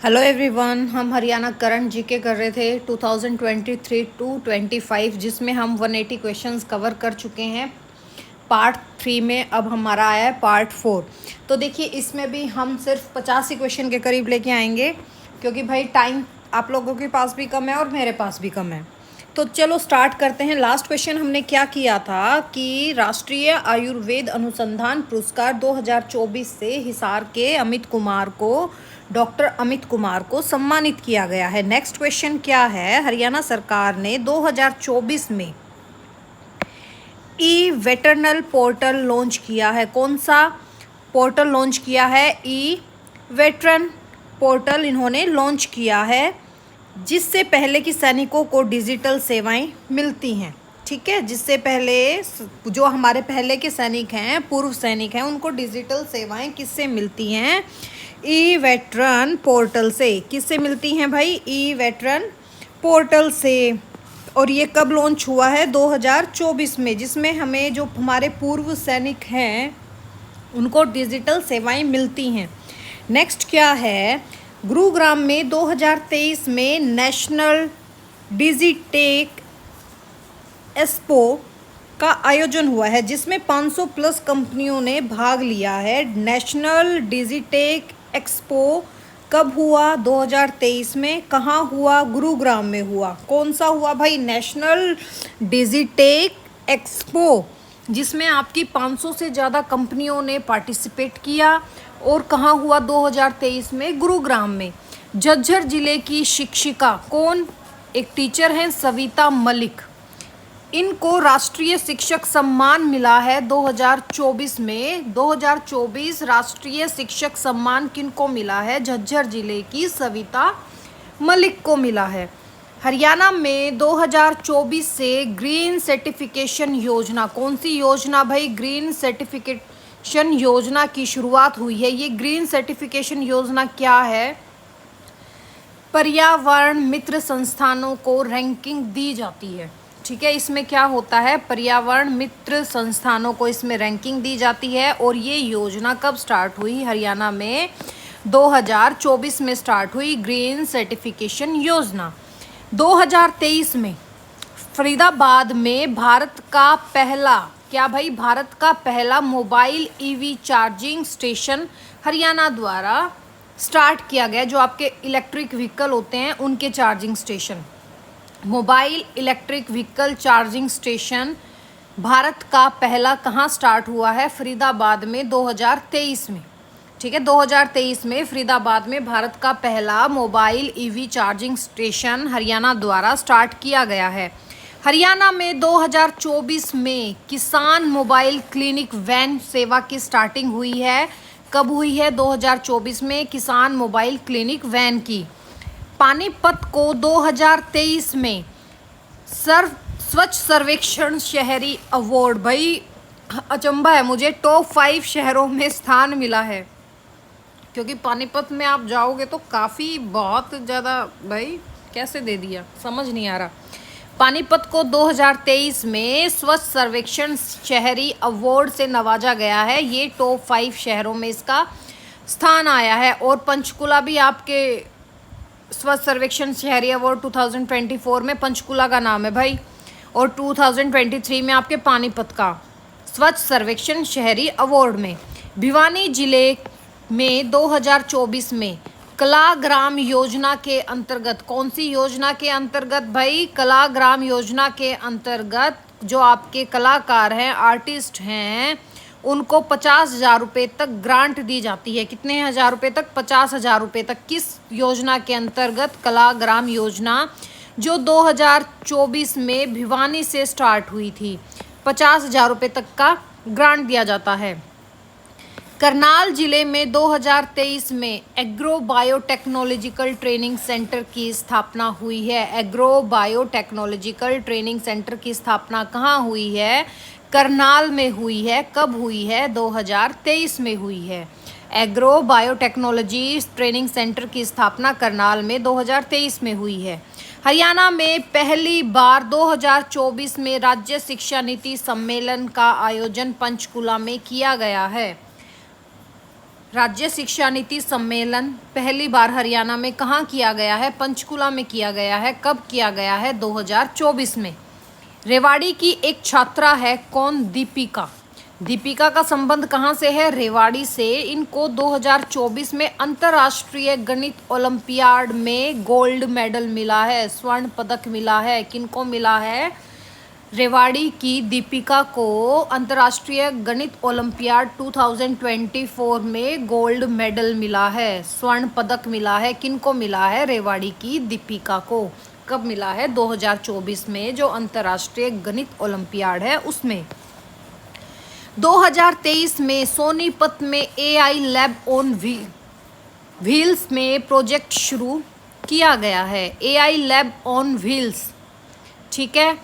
Hello everyone, हम Haryana current GK कर रहे थे 2023 टू 25, जिसमें हम 180 क्वेश्चंस कवर कर चुके हैं पार्ट 3 में। अब हमारा आया है पार्ट 4। तो देखिए, इसमें भी हम सिर्फ 85 क्वेश्चन के करीब लेके आएंगे, क्योंकि भाई टाइम आप लोगों के पास भी कम है और मेरे पास भी कम है। तो चलो स्टार्ट करते हैं। लास्ट क्वेश्चन हमने क्या किया था कि राष्ट्रीय आयुर्वेद अनुसंधान पुरस्कार 2024 से हिसार के डॉक्टर अमित कुमार को सम्मानित किया गया है। नेक्स्ट क्वेश्चन क्या है? हरियाणा सरकार ने 2024 में ई वेटरनल पोर्टल लॉन्च किया है। कौन सा पोर्टल लॉन्च किया है? ई वेटरन पोर्टल इन्होंने लॉन्च किया है, जिससे पहले की सैनिकों को डिजिटल सेवाएं मिलती हैं। ठीक है, जिससे पहले जो हमारे पहले के सैनिक हैं, पूर्व सैनिक हैं, उनको डिजिटल सेवाएं किससे मिलती हैं? ई वेटरन पोर्टल से। किससे मिलती हैं भाई? ई वेटरन पोर्टल से। और ये कब लॉन्च हुआ है? 2024 में, जिसमें हमें जो हमारे पूर्व सैनिक हैं उनको डिजिटल सेवाएं मिलती हैं। नेक्स्ट क्या है? गुरुग्राम में 2023 में नेशनल डिजिटेक एक्सपो का आयोजन हुआ है, जिसमें 500 प्लस कंपनियों ने भाग लिया है। नेशनल डिजिटेक एक्सपो कब हुआ? 2023 में। कहाँ हुआ? गुरुग्राम में हुआ। कौन सा हुआ भाई? नेशनल डिजिटेक एक्सपो, जिसमें आपकी 500 से ज़्यादा कंपनियों ने पार्टिसिपेट किया। और कहाँ हुआ? 2023 में, गुरुग्राम में। झज्जर जिले की शिक्षिका कौन? एक टीचर हैं, सविता मलिक। इनको राष्ट्रीय शिक्षक सम्मान मिला है 2024 में। 2024 राष्ट्रीय शिक्षक सम्मान किनको मिला है? झज्जर जिले की सविता मलिक को मिला है। हरियाणा में 2024 से ग्रीन सर्टिफिकेशन योजना, कौन सी योजना भाई? ग्रीन सर्टिफिकेशन योजना की शुरुआत हुई है। ये ग्रीन सर्टिफिकेशन योजना क्या है? पर्यावरण मित्र संस्थानों को रैंकिंग दी जाती है। ठीक है, इसमें क्या होता है? पर्यावरण मित्र संस्थानों को इसमें रैंकिंग दी जाती है। और ये योजना कब स्टार्ट हुई? हरियाणा में 2024 में स्टार्ट हुई ग्रीन सर्टिफिकेशन योजना। 2023 में फरीदाबाद में भारत का पहला, क्या भाई? भारत का पहला mobile EV charging station Haryana द्वारा स्टार्ट किया गया। जो आपके इलेक्ट्रिक व्हीकल होते हैं उनके charging station, mobile electric vehicle charging station Bharat का पहला कहाँ स्टार्ट हुआ है? फरीदाबाद में 2023 में। ठीक है, 2023 में फरीदाबाद में भारत का पहला mobile EV charging station Haryana द्वारा स्टार्ट किया गया है। हरियाणा में 2024 में किसान मोबाइल क्लिनिक वैन सेवा की स्टार्टिंग हुई है। कब हुई है? 2024 में किसान मोबाइल क्लिनिक वैन की। पानीपत को 2023 में स्वच्छ सर्वेक्षण शहरी अवार्ड, भाई अचंभा है मुझे, टॉप 5 शहरों में स्थान मिला है। क्योंकि पानीपत में आप जाओगे तो काफ़ी बहुत ज़्यादा, भाई कैसे दे दिया समझ नहीं आ रहा। पानीपत को 2023 में स्वच्छ सर्वेक्षण शहरी अवार्ड से नवाजा गया है। ये टॉप 5 शहरों में इसका स्थान आया है। और पंचकुला भी आपके स्वच्छ सर्वेक्षण शहरी अवार्ड 2024 में पंचकुला का नाम है भाई। और 2023 में आपके पानीपत का स्वच्छ सर्वेक्षण शहरी अवार्ड में। भिवानी जिले में 2024 में कला ग्राम योजना के अंतर्गत, कौन सी योजना के अंतर्गत भाई? कला ग्राम योजना के अंतर्गत जो आपके कलाकार हैं, आर्टिस्ट हैं, उनको 50,000 रुपये तक ग्रांट दी जाती है। कितने हज़ार रुपये तक? 50,000 रुपये तक। किस योजना के अंतर्गत? कला ग्राम योजना, जो 2024 में भिवानी से स्टार्ट हुई थी। 50,000 रुपये तक का ग्रांट दिया जाता है। करनाल जिले में 2023 में एग्रो बायोटेक्नोलॉजिकल ट्रेनिंग सेंटर की स्थापना हुई है। एग्रो बायोटेक्नोलॉजिकल ट्रेनिंग सेंटर की स्थापना कहाँ हुई है? करनाल में हुई है। कब हुई है? 2023 में हुई है। एग्रो बायोटेक्नोलॉजी ट्रेनिंग सेंटर की स्थापना करनाल में 2023 में हुई है। हरियाणा में पहली बार 2024 में राज्य शिक्षा नीति सम्मेलन का आयोजन पंचकुला में किया गया है। राज्य शिक्षा नीति सम्मेलन पहली बार हरियाणा में कहाँ किया गया है? पंचकुला में किया गया है। कब किया गया है? 2024 में। रेवाड़ी की एक छात्रा है, कौन? दीपिका। दीपिका का संबंध कहाँ से है? रेवाड़ी से। इनको 2024 में अंतर्राष्ट्रीय गणित ओलंपियाड में गोल्ड मेडल मिला है, स्वर्ण पदक मिला है। किनको मिला है? रेवाड़ी की दीपिका को अंतर्राष्ट्रीय गणित ओलंपियाड 2024 में गोल्ड मेडल मिला है, स्वर्ण पदक मिला है। किनको मिला है? रेवाड़ी की दीपिका को। कब मिला है? 2024 में, जो अंतर्राष्ट्रीय गणित ओलंपियाड है उसमें। 2023 में सोनीपत में AI लैब ऑन व्हील्स में प्रोजेक्ट शुरू किया गया है। AI लैब ऑन व्हील्स, ठीक है।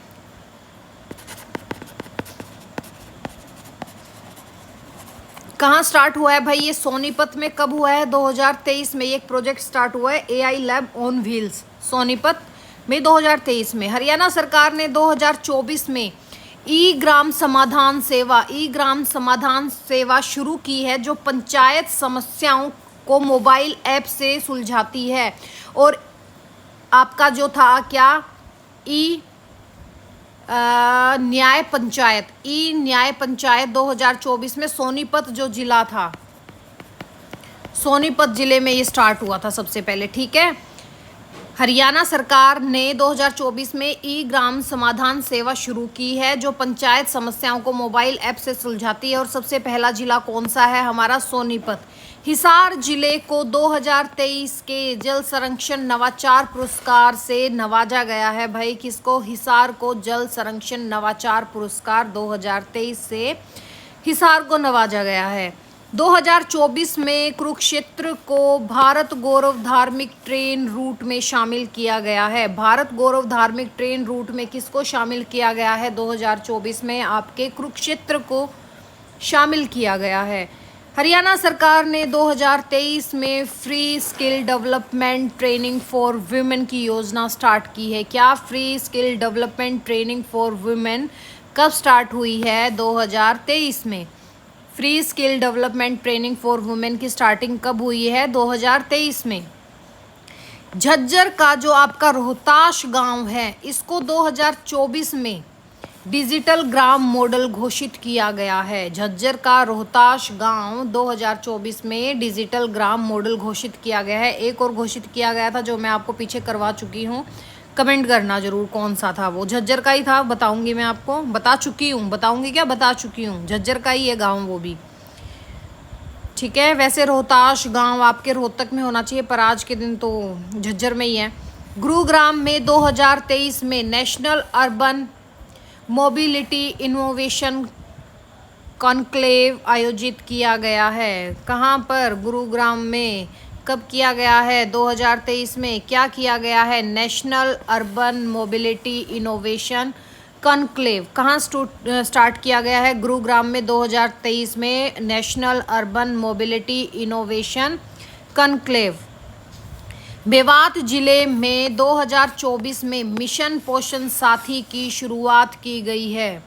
कहाँ स्टार्ट हुआ है भाई? ये सोनीपत में। कब हुआ है? 2023 में। एक प्रोजेक्ट स्टार्ट हुआ है AI lab on wheels Sonipat में 2023 में। हरियाणा सरकार ने 2024 में ई ग्राम समाधान सेवा शुरू की है, जो पंचायत समस्याओं को मोबाइल ऐप से सुलझाती है। और आपका जो था क्या, ई न्याय पंचायत 2024 में सोनीपत जो जिला था, सोनीपत जिले में ये स्टार्ट हुआ था सबसे पहले, ठीक है। हरियाणा सरकार ने 2024 में ई ग्राम समाधान सेवा शुरू की है, जो पंचायत समस्याओं को मोबाइल ऐप से सुलझाती है। और सबसे पहला जिला कौन सा है हमारा? सोनीपत। हिसार जिले को 2023 के जल संरक्षण नवाचार पुरस्कार से नवाजा गया है भाई। किसको? हिसार को जल संरक्षण नवाचार पुरस्कार 2023 से हिसार को नवाजा गया है। 2024 में कुरुक्षेत्र को भारत गौरव धार्मिक ट्रेन रूट में शामिल किया गया है। भारत गौरव धार्मिक ट्रेन रूट में किसको शामिल किया गया है? 2024 में आपके कुरुक्षेत्र को शामिल किया गया है। हरियाणा सरकार ने 2023 में free skill development training for women की योजना स्टार्ट की है। क्या? Free skill development training for women कब स्टार्ट हुई है? 2023 में। Free skill development training for women की स्टार्टिंग कब हुई है? 2023 में। झज्जर का जो आपका रोहताश गांव है, इसको 2024 में डिजिटल ग्राम मॉडल घोषित किया गया है। झज्जर का रोहताश गांव 2024 में डिजिटल ग्राम मॉडल घोषित किया गया है। एक और घोषित किया गया था जो मैं आपको पीछे करवा चुकी हूँ, कमेंट करना जरूर कौन सा था वो। झज्जर का ही था, बताऊंगी मैं आपको, बता चुकी हूँ, बताऊंगी क्या, बता चुकी हूँ। झज्जर का ही है गाँव वो भी, ठीक है। वैसे रोहताश गांव आपके रोहतक में होना चाहिए, पर आज के दिन तो झज्जर में ही है। गुरुग्राम में 2023 में national urban mobility innovation conclave आयोजित किया गया है। कहाँ पर? गुरुग्राम में। कब किया गया है? 2023 में। क्या किया गया है? National urban mobility innovation conclave. कहाँ स्टार्ट किया गया है? गुरुग्राम में 2023 में national urban mobility innovation conclave. Mewat जिले में 2024 में मिशन पोषण साथी की शुरुआत की गई है,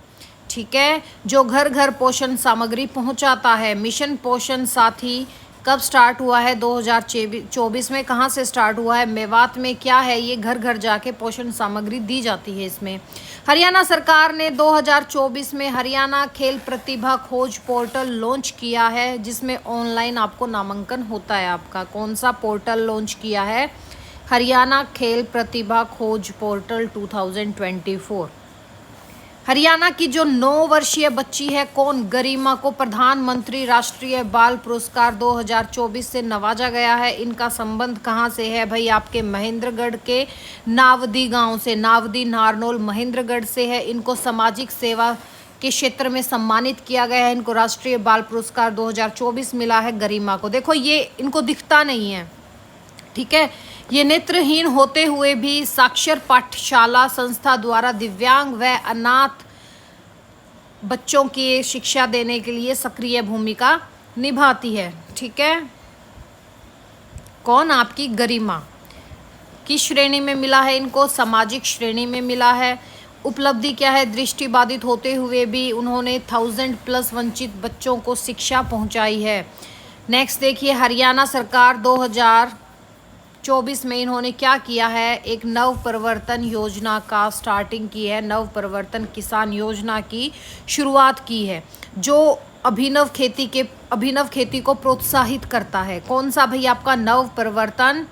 ठीक है, जो घर घर पोषण सामग्री पहुंचाता है। मिशन पोषण साथी कब स्टार्ट हुआ है? 2024 में। कहाँ से स्टार्ट हुआ है? मेवात में। क्या है ये? घर घर जाके पोषण सामग्री दी जाती है इसमें। हरियाणा सरकार ने 2024 में हरियाणा खेल प्रतिभा खोज पोर्टल लॉन्च किया है, जिसमें ऑनलाइन आपको नामांकन होता है आपका। कौन सा पोर्टल लॉन्च किया है? हरियाणा खेल प्रतिभा खोज पोर्टल 2024। हरियाणा की जो 9 वर्षीय बच्ची है, कौन? गरिमा को प्रधानमंत्री राष्ट्रीय बाल पुरस्कार 2024 से नवाजा गया है। इनका संबंध कहाँ से है भाई? आपके महेंद्रगढ़ के नावदी गांव से। नावदी नारनौल महेंद्रगढ़ से है। इनको सामाजिक सेवा के क्षेत्र में सम्मानित किया गया है। इनको राष्ट्रीय बाल पुरस्कार 2024 मिला है गरिमा को। देखो ये इनको दिखता नहीं है, ठीक है। ये नेत्रहीन होते हुए भी साक्षर पाठशाला संस्था द्वारा दिव्यांग व अनाथ बच्चों की शिक्षा देने के लिए सक्रिय भूमिका निभाती है, ठीक है। कौन? आपकी गरिमा। किस श्रेणी में मिला है इनको? सामाजिक श्रेणी में मिला है। उपलब्धि क्या है? दृष्टिबाधित होते हुए भी उन्होंने 1000+ वंचित बच्चों को शिक्षा पहुंचाई है। नेक्स्ट देखिए, हरियाणा सरकार 2024 में इन्होंने क्या किया है, एक नव प्रवर्तन योजना का स्टार्टिंग की है, नव प्रवर्तन किसान योजना की शुरुआत की है, जो अभिनव खेती को प्रोत्साहित करता है। कौन सा भाई आपका नव प्रवर्तन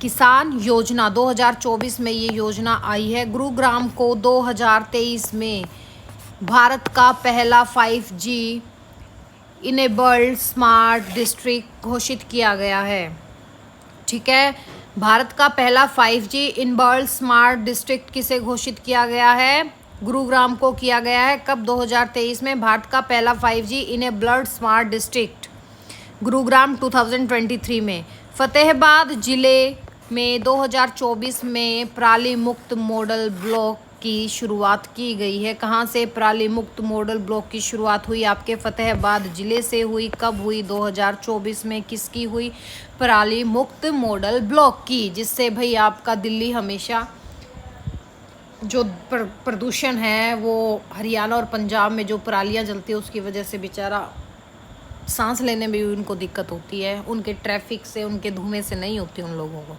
किसान योजना 2024 में ये योजना आई है। गुरुग्राम को 2023 में भारत का पहला 5G इनेबल्ड स्मार्ट डिस्ट्रिक्ट घोषित किया गया है। ठीक है, भारत का पहला 5G इनेबल्ड स्मार्ट डिस्ट्रिक्ट किसे घोषित किया गया है, गुरुग्राम को किया गया है। कब, 2023 में भारत का पहला 5G enabled smart district Gurugram 2023 में। फतेहाबाद जिले में 2024 में पराली मुक्त मॉडल ब्लॉक की शुरुआत की गई है। कहाँ से पराली मुक्त मॉडल ब्लॉक की शुरुआत हुई, आपके फतेहाबाद जिले से हुई। कब हुई, 2024 में। किसकी हुई, पराली मुक्त मॉडल ब्लॉक की, जिससे भाई आपका दिल्ली हमेशा जो प्रदूषण है वो हरियाणा और पंजाब में जो परालियाँ जलती है उसकी वजह से बेचारा सांस लेने में भी उनको दिक्कत होती है, उनके ट्रैफिक से, उनके धुएं से नहीं होती उन लोगों को।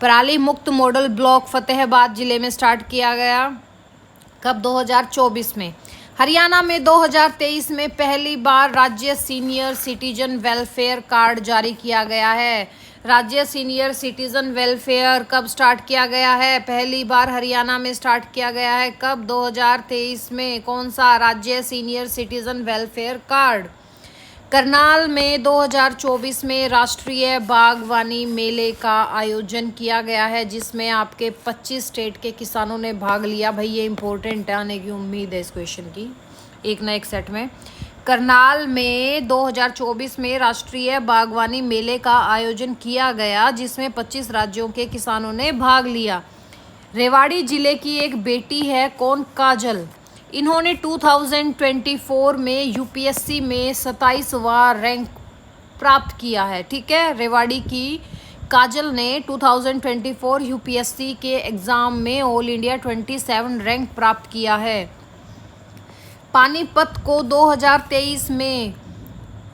पराली मुक्त मॉडल ब्लॉक फतेहाबाद जिले में स्टार्ट किया गया। कब, 2024 में। हरियाणा में 2023 में पहली बार राज्य सीनियर सिटीजन वेलफेयर कार्ड जारी किया गया है। राज्य सीनियर सिटीजन वेलफेयर कब स्टार्ट किया गया है, पहली बार हरियाणा में स्टार्ट किया गया है। कब, 2023 में। कौन सा, राज्य senior citizen welfare card. Karnal में 2024 में राष्ट्रीय बागवानी मेले का आयोजन किया गया है, जिसमें आपके 25 स्टेट के किसानों ने भाग लिया। भाई ये इंपॉर्टेंट है, आने की उम्मीद है इस क्वेश्चन की एक ना एक सेट में। करनाल में 2024 में राष्ट्रीय बागवानी मेले का आयोजन किया गया, जिसमें 25 राज्यों के किसानों ने भाग लिया। रेवाड़ी जिले की एक बेटी है, कौन, काजल। इन्होंने 2024 में यूपीएससी में 27वां रैंक प्राप्त किया है। ठीक है, रेवाड़ी की काजल ने 2024 यूपीएससी के एग्ज़ाम में ऑल इंडिया 27 रैंक प्राप्त किया है। पानीपत को 2023 में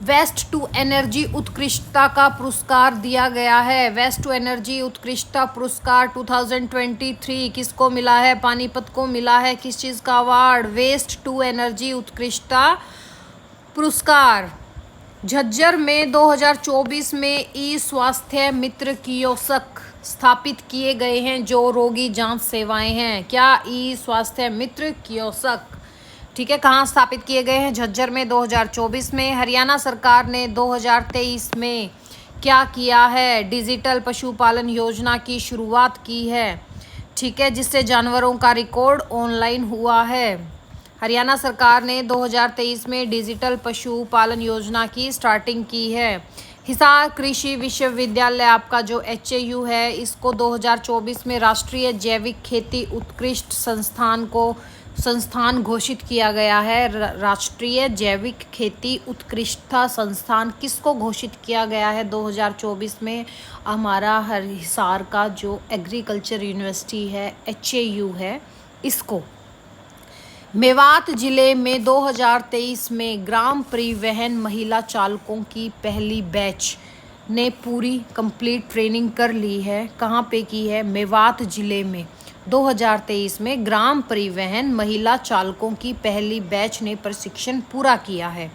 वेस्ट टू एनर्जी उत्कृष्टता का पुरस्कार दिया गया है। वेस्ट टू एनर्जी उत्कृष्टता पुरस्कार 2023 किसको मिला है, पानीपत को मिला है। किस चीज़ का अवार्ड, वेस्ट टू एनर्जी उत्कृष्टता पुरस्कार। झज्जर में 2024 में ई स्वास्थ्य मित्र कियोस्क स्थापित किए गए हैं, जो रोगी जांच सेवाएं हैं। क्या, ई स्वास्थ्य मित्र कियोस्क। ठीक है, कहाँ स्थापित किए गए हैं, झज्जर में 2024 में। हरियाणा सरकार ने 2023 में क्या किया है, डिजिटल पशुपालन योजना की शुरुआत की है। ठीक है, जिससे जानवरों का रिकॉर्ड ऑनलाइन हुआ है। हरियाणा सरकार ने 2023 में डिजिटल पशुपालन योजना की स्टार्टिंग की है। हिसार कृषि विश्वविद्यालय आपका जो HAU है, इसको 2024 में राष्ट्रीय जैविक खेती उत्कृष्ट संस्थान घोषित किया गया है। राष्ट्रीय जैविक खेती उत्कृष्टता संस्थान किसको घोषित किया गया है 2024 में, हमारा हिसार का जो एग्रीकल्चर यूनिवर्सिटी है HAU है, इसको। मेवात जिले में 2023 में ग्राम परिवहन महिला चालकों की पहली बैच ने पूरी कंप्लीट ट्रेनिंग कर ली है। कहाँ पे की है, मेवात जिले में 2023 में ग्राम परिवहन महिला चालकों की पहली बैच ने प्रशिक्षण पूरा किया है।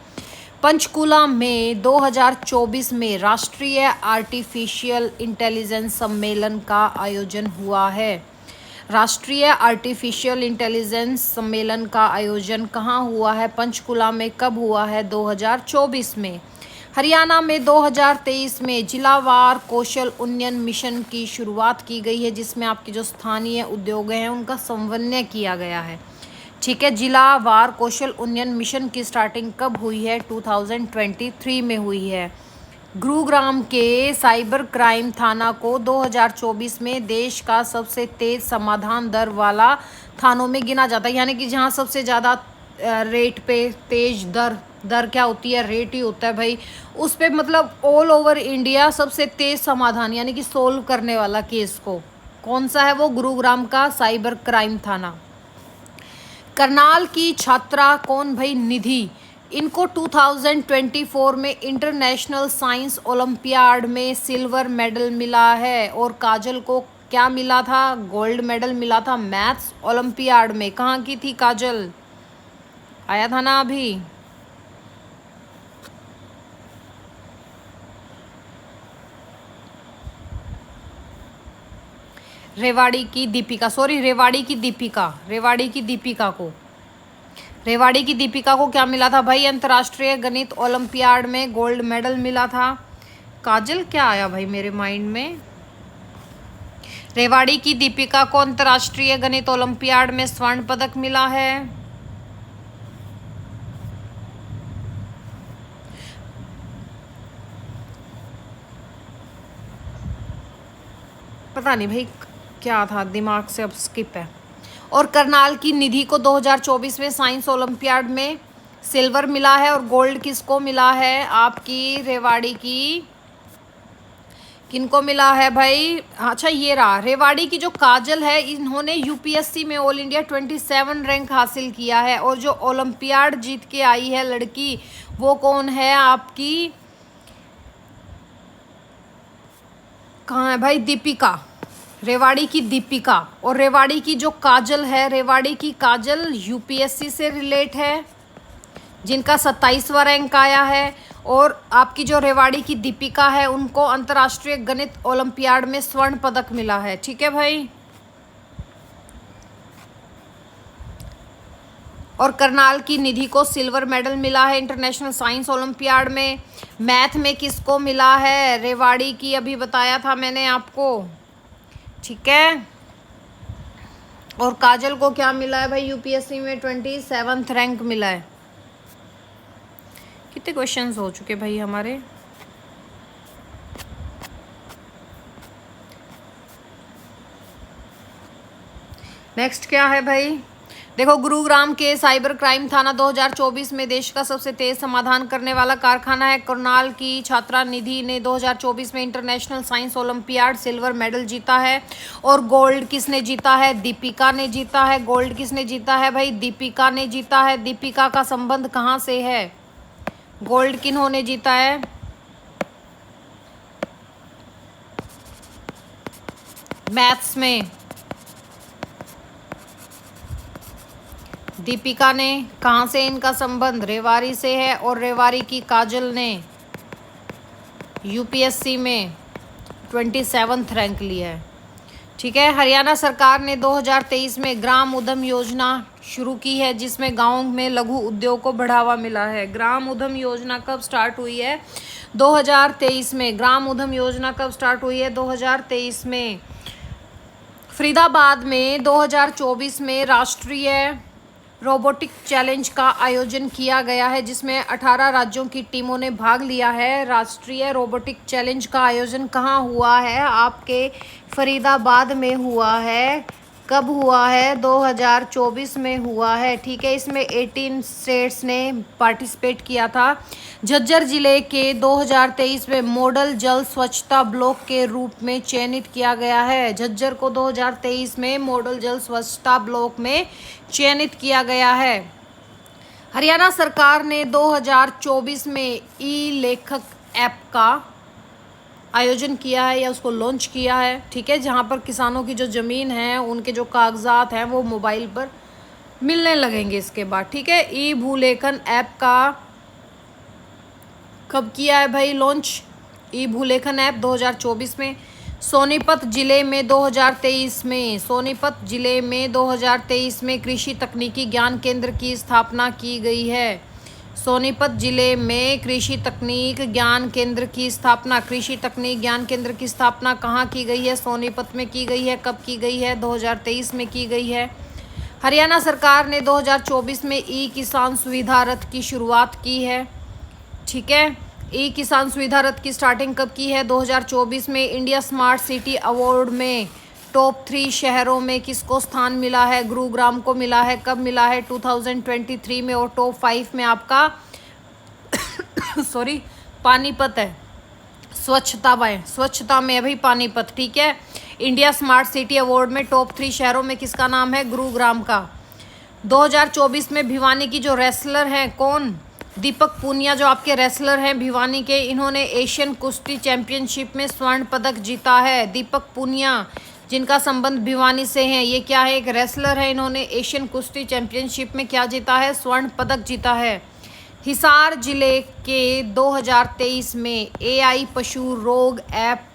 पंचकुला में 2024 में राष्ट्रीय आर्टिफिशियल इंटेलिजेंस सम्मेलन का आयोजन हुआ है। राष्ट्रीय आर्टिफिशियल इंटेलिजेंस सम्मेलन का आयोजन कहाँ हुआ है, पंचकुला में। कब हुआ है, 2024 में। हरियाणा में 2023 में जिलावार कौशल उन्नयन मिशन की शुरुआत की गई है, जिसमें आपके जो स्थानीय उद्योग हैं उनका समन्वय किया गया है। ठीक है, जिलावार कौशल उन्नयन मिशन की स्टार्टिंग कब हुई है, 2023 में हुई है। गुरुग्राम के साइबर क्राइम थाना को 2024 में देश का सबसे तेज समाधान दर वाला थानों में गिना जाता है। यानी कि जहाँ सबसे ज़्यादा रेट पे तेज दर क्या होती है, रेट ही होता है भाई, उस पे मतलब ऑल ओवर इंडिया सबसे तेज समाधान यानी कि सोल्व करने वाला केस को कौन सा है, वो गुरुग्राम का साइबर क्राइम थाना। करनाल की छात्रा कौन भाई, निधि इनको 2024 में इंटरनेशनल साइंस ओलंपियाड में सिल्वर मेडल मिला है। और काजल को क्या मिला था? गोल्ड मेडल मिला था मैथ्स ओलंपियाड में। कहाँ की थी काजल? आया था ना अभी। रेवाड़ी की दीपिका, सॉरी रेवाड़ी की दीपिका, रेवाड़ी की दीपिका को क्या मिला था भाई? अंतर्राष्ट्रीय गणित ओलंपियाड में गोल्ड मेडल मिला था। काजल क्या आया भाई मेरे माइंड में? रेवाड़ी की दीपिका को अंतर्राष्ट्रीय गणित ओलंपियाड में स्वर्ण पदक मिला है। पता नहीं भाई क्या था, दिमाग से अब स्किप है। और करनाल की निधि को 2024 में साइंस ओलंपियाड में सिल्वर मिला है। और गोल्ड किसको मिला है? आपकी रेवाड़ी की, किनको मिला है भाई? अच्छा ये रहा, रेवाड़ी की जो काजल है, इन्होंने यूपीएससी में ऑल इंडिया 27 रैंक हासिल किया है। और जो ओलंपियाड जीत के आई है लड़की, वो कौन है आपकी? कहाँ है भाई? दीपिका, रेवाड़ी की दीपिका। और रेवाड़ी की जो काजल है, रेवाड़ी की काजल यूपीएससी से रिलेट है, जिनका 27वां रैंक आया है। और आपकी जो रेवाड़ी की दीपिका है, उनको अंतर्राष्ट्रीय गणित ओलंपियाड में स्वर्ण पदक मिला है। ठीक है भाई। और करनाल की निधि को सिल्वर मेडल मिला है इंटरनेशनल साइंस ओलंपियाड में। मैथ में किसको मिला है? रेवाड़ी की, अभी बताया था मैंने आपको। ठीक है। और काजल को क्या मिला है भाई? यूपीएससी में 27th रैंक मिला है। कितने क्वेश्चंस हो चुके भाई हमारे? नेक्स्ट क्या है भाई? देखो, गुरुग्राम के साइबर क्राइम थाना 2024 में देश का सबसे तेज समाधान करने वाला कारखाना है। करनाल की छात्रा निधि ने 2024 में international science olympiad silver medal जीता है। और गोल्ड किसने जीता है? दीपिका ने जीता है। गोल्ड किसने जीता है भाई? दीपिका ने जीता है। दीपिका का संबंध कहाँ से है? गोल्ड किन्होंने जीता है? मैथ्स में दीपिका ने। कहाँ से इनका संबंध? रेवाड़ी से है। और रेवाड़ी की काजल ने यूपीएससी में 27th रैंक लिया है। ठीक है। हरियाणा सरकार ने 2023 में ग्राम उद्यम योजना शुरू की है, जिसमें गाँव में लघु उद्योग को बढ़ावा मिला है। ग्राम उद्यम योजना कब स्टार्ट हुई है? 2023 में। ग्राम उद्यम योजना कब स्टार्ट हुई है? 2023 में। फरीदाबाद में 2024 में राष्ट्रीय रोबोटिक चैलेंज का आयोजन किया गया है, जिसमें 18 राज्यों की टीमों ने भाग लिया है। राष्ट्रीय रोबोटिक चैलेंज का आयोजन कहाँ हुआ है? आपके फरीदाबाद में हुआ है। कब हुआ है? 2024 में हुआ है। ठीक है। इसमें 18 स्टेट्स ने पार्टिसिपेट किया था। झज्जर जिले के 2023 में मॉडल जल स्वच्छता ब्लॉक के रूप में चयनित किया गया है। झज्जर को 2023 में मॉडल जल स्वच्छता ब्लॉक में चयनित किया गया है। हरियाणा सरकार ने 2024 में ई लेखक ऐप का आयोजन किया है या उसको लॉन्च किया है। ठीक है। जहां पर किसानों की जो ज़मीन है, उनके जो कागजात हैं, वो मोबाइल पर मिलने लगेंगे इसके बाद। ठीक है। ई भूलेखन ऐप का कब किया है भाई लॉन्च? ई भूलेखन ऐप 2024 में। सोनीपत जिले में 2023 में, सोनीपत जिले में 2023 में कृषि तकनीकी ज्ञान केंद्र की स्थापना की गई है। सोनीपत जिले में कृषि तकनीक ज्ञान केंद्र की स्थापना, कृषि तकनीक ज्ञान केंद्र की स्थापना कहाँ की गई है? सोनीपत में की गई है। कब की गई है? 2023 में की गई है। हरियाणा सरकार ने 2024 में ई किसान सुविधा रथ की शुरुआत की है। ठीक है। ई किसान सुविधा रथ की स्टार्टिंग कब की है? 2024 में। इंडिया स्मार्ट सिटी अवार्ड में टॉप 3 शहरों में किसको स्थान मिला है? गुरुग्राम को मिला है। कब मिला है? 2023 में। और टॉप 5 में आपका सॉरी पानीपत है। स्वच्छता में अभी पानीपत। ठीक है। इंडिया स्मार्ट सिटी अवार्ड में टॉप 3 शहरों में किसका नाम है? गुरुग्राम का। 2024 में भिवानी की जो रेसलर हैं, कौन? दीपक पूनिया जो आपके रेसलर हैं भिवानी के, इन्होंने एशियन कुश्ती चैंपियनशिप में स्वर्ण पदक जीता है। दीपक पूनिया जिनका संबंध भिवानी से है, ये क्या है, एक रेसलर है, इन्होंने एशियन कुश्ती चैंपियनशिप में क्या जीता है, स्वर्ण पदक जीता है। हिसार जिले के 2023 में एआई पशु रोग ऐप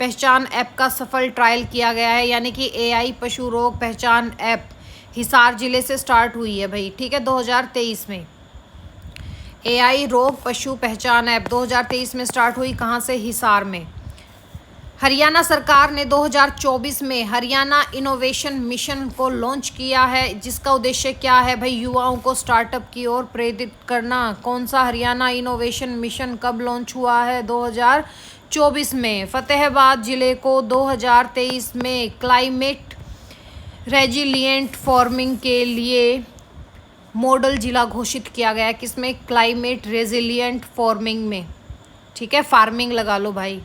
पहचान ऐप का सफल ट्रायल किया गया है, यानी कि एआई पशु रोग पहचान ऐप हिसार जिले से स्टार्ट हुई है भाई, ठीक है। 2023 में एआई रोग पशु पहचान ऐप 2023 में स्टार्ट हुई, कहाँ से, हिसार में। हरियाणा सरकार ने 2024 में हरियाणा इनोवेशन मिशन को लॉन्च किया है, जिसका उद्देश्य क्या है भाई, युवाओं को स्टार्टअप की ओर प्रेरित करना। कौन सा हरियाणा इनोवेशन मिशन कब लॉन्च हुआ है, 2024 में। फतेहाबाद जिले को 2023 में क्लाइमेट रेजिलिएंट फार्मिंग के लिए मॉडल जिला घोषित किया गया है, किसमें, क्लाइमेट रेजिलिएंट फार्मिंग में, ठीक है, फार्मिंग लगा लो भाई।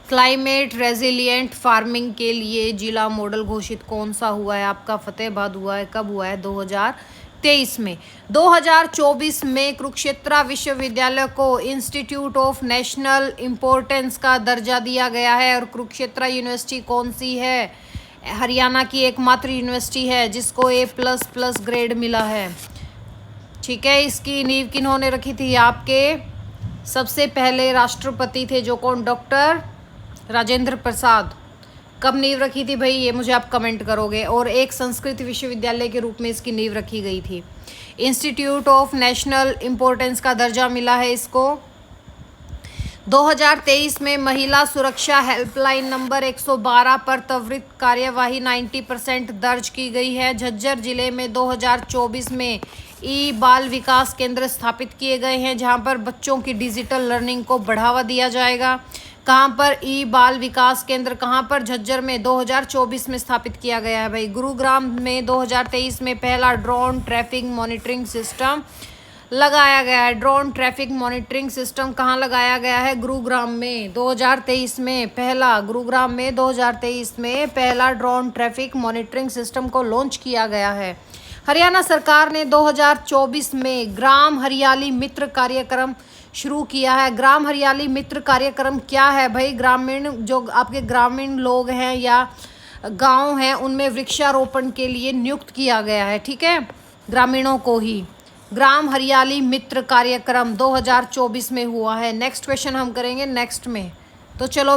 क्लाइमेट रेजिलिएंट फार्मिंग के लिए जिला मॉडल घोषित कौन सा हुआ है आपका, फतेहाबाद हुआ है। कब हुआ है, 2023 में। 2024 में कुरुक्षेत्र विश्वविद्यालय को इंस्टीट्यूट ऑफ नेशनल इम्पोर्टेंस का दर्जा दिया गया है। और कुरुक्षेत्र यूनिवर्सिटी कौन सी है, हरियाणा की एकमात्र यूनिवर्सिटी है जिसको A++ ग्रेड मिला है, ठीक है। इसकी नींव किन्होंने रखी थी, आपके सबसे पहले राष्ट्रपति थे, जो कौन, डॉक्टर राजेंद्र प्रसाद। कब नींव रखी थी भाई, ये मुझे आप कमेंट करोगे। और एक संस्कृत विश्वविद्यालय के रूप में इसकी नींव रखी गई थी। इंस्टीट्यूट ऑफ नेशनल इम्पोर्टेंस का दर्जा मिला है इसको। 2023 में महिला सुरक्षा हेल्पलाइन नंबर 112 पर त्वरित कार्यवाही 90% दर्ज की गई है। झज्जर जिले में 2024 में ई बाल विकास केंद्र स्थापित किए गए हैं, जहां पर बच्चों की डिजिटल लर्निंग को बढ़ावा दिया जाएगा। कहां पर, ई बाल विकास केंद्र कहां पर, झज्जर में 2024 में स्थापित किया गया है भाई। गुरुग्राम में 2023 में पहला ड्रोन ट्रैफिक मॉनिटरिंग सिस्टम लगाया गया है। ड्रोन ट्रैफिक मॉनिटरिंग सिस्टम कहाँ लगाया गया है, गुरुग्राम में। 2023 में पहला, गुरुग्राम में 2023 में पहला ड्रोन ट्रैफिक मॉनिटरिंग सिस्टम को लॉन्च किया गया है। हरियाणा सरकार ने 2024 में ग्राम हरियाली मित्र कार्यक्रम शुरू किया है। ग्राम हरियाली मित्र कार्यक्रम क्या है भाई, ग्रामीण जो आपके ग्रामीण लोग हैं या गांव हैं, उनमें वृक्षारोपण के लिए नियुक्त किया गया है, ठीक है, ग्रामीणों को ही। ग्राम हरियाली मित्र कार्यक्रम 2024 में हुआ है। नेक्स्ट क्वेश्चन हम करेंगे नेक्स्ट में, तो चलो